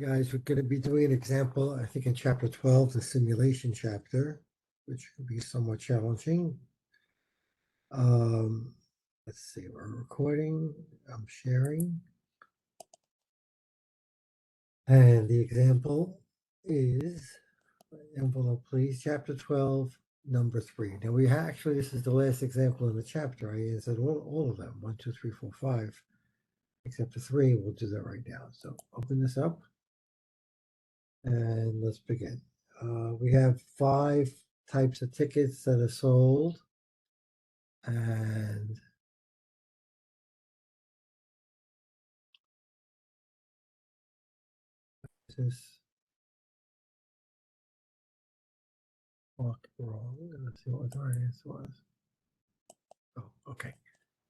Guys, we're going to be doing an example, I think in chapter 12, the simulation chapter, which could be somewhat challenging. Let's see, we're recording, I'm sharing. And the example is, envelope please, chapter 12, number 3. Now actually, this is the last example in the chapter. I answered all of them, 1, 2, 3, 4, 5, except for 3. We'll do that right now. So open this up. And let's begin. We have 5 types of tickets that are sold. And this walk wrong. Let's see what the right answer was. Oh, okay.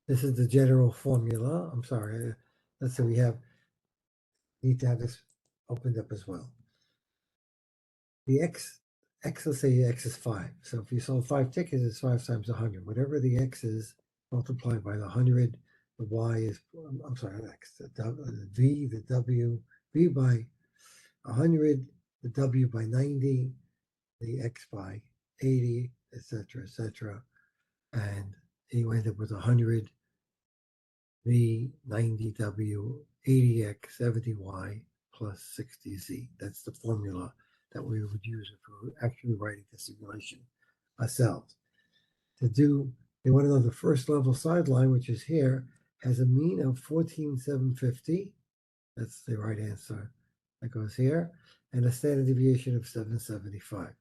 This is the general formula. I'm sorry. Let's say we need to have this opened up as well. The X, let's say X is 5. So if you sold 5 tickets, it's 5 times 100. Whatever the X is multiplied by the 100, the Y is, I'm sorry, X, the V, the W, V by 100, the W by 90, the X by 80, etc. And you end up with 100 V, 90 W, 80X, 70Y plus 60Z. That's the formula that we would use if we were actually writing the simulation ourselves. They want to know the first level sideline, which is here, has a mean of 14,750. That's the right answer. That goes here. And a standard deviation of 775.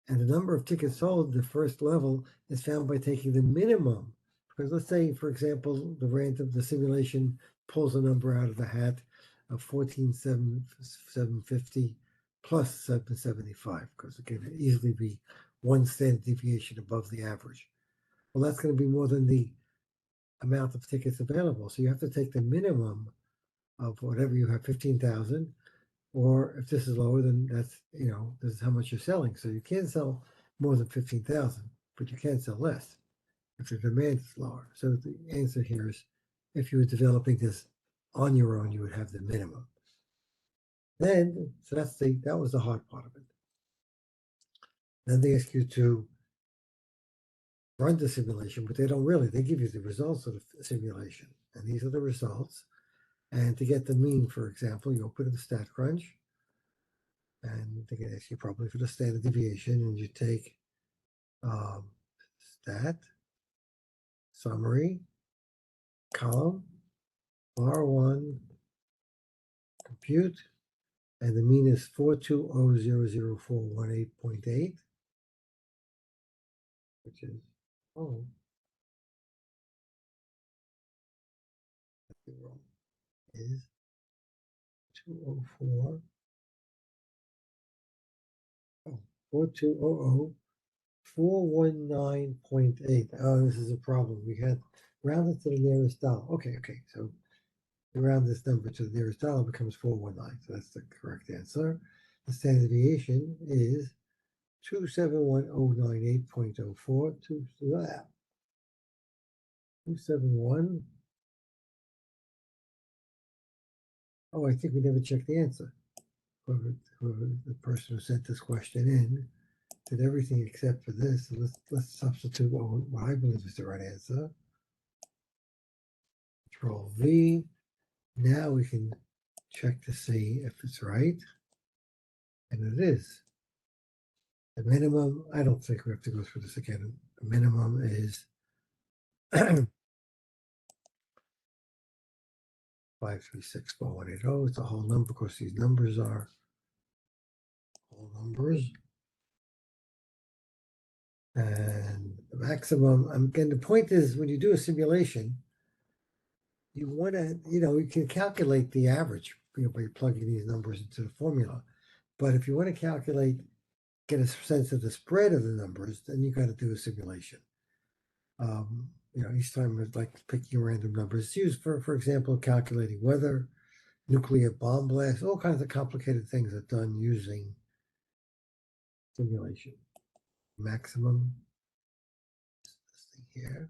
And the number of tickets sold, the first level, is found by taking the minimum. Because let's say, for example, the simulation pulls a number out of the hat of 14,750 plus 775, because it can easily be 1 standard deviation above the average. Well, that's going to be more than the amount of tickets available. So you have to take the minimum of whatever you have, 15,000. Or if this is lower, then that's, this is how much you're selling. So you can't sell more than 15,000, but you can sell less if the demand is lower. So the answer here is, if you were developing this on your own, you would have the minimum. Then, so that was the hard part of it. Then they ask you to run the simulation, but they don't really. They give you the results of the simulation, and these are the results. And to get the mean, for example, you open the StatCrunch. And they can ask you probably for the standard deviation, and you take stat, summary, column, R1, compute, and the mean is 420,00418.8, which is, is 204. 420,419.8. Oh, this is a problem. We had rounded to the nearest dollar. Okay. So you round this number to the nearest dollar, becomes 419. So that's the correct answer. The standard deviation is 271,098.04. 271. Oh, I think we never checked the answer. Whoever the person who sent this question in did everything except for this. So let's substitute what I believe is the right answer. Control V. Now we can check to see if it's right. And it is. The minimum, I don't think we have to go through this again. The minimum is 536.180. It's a whole number because these numbers are whole numbers. And the maximum, again, the point is when you do a simulation, you want to, you can calculate the average by plugging these numbers into the formula. But if you want to get a sense of the spread of the numbers, then you got to do a simulation. Each time it's like picking random numbers. It's used for example, calculating weather, nuclear bomb blasts, all kinds of complicated things are done using simulation. Maximum. This thing here.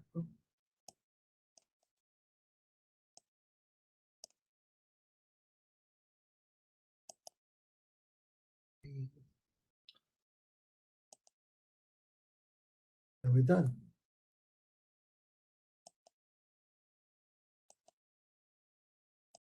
we're done.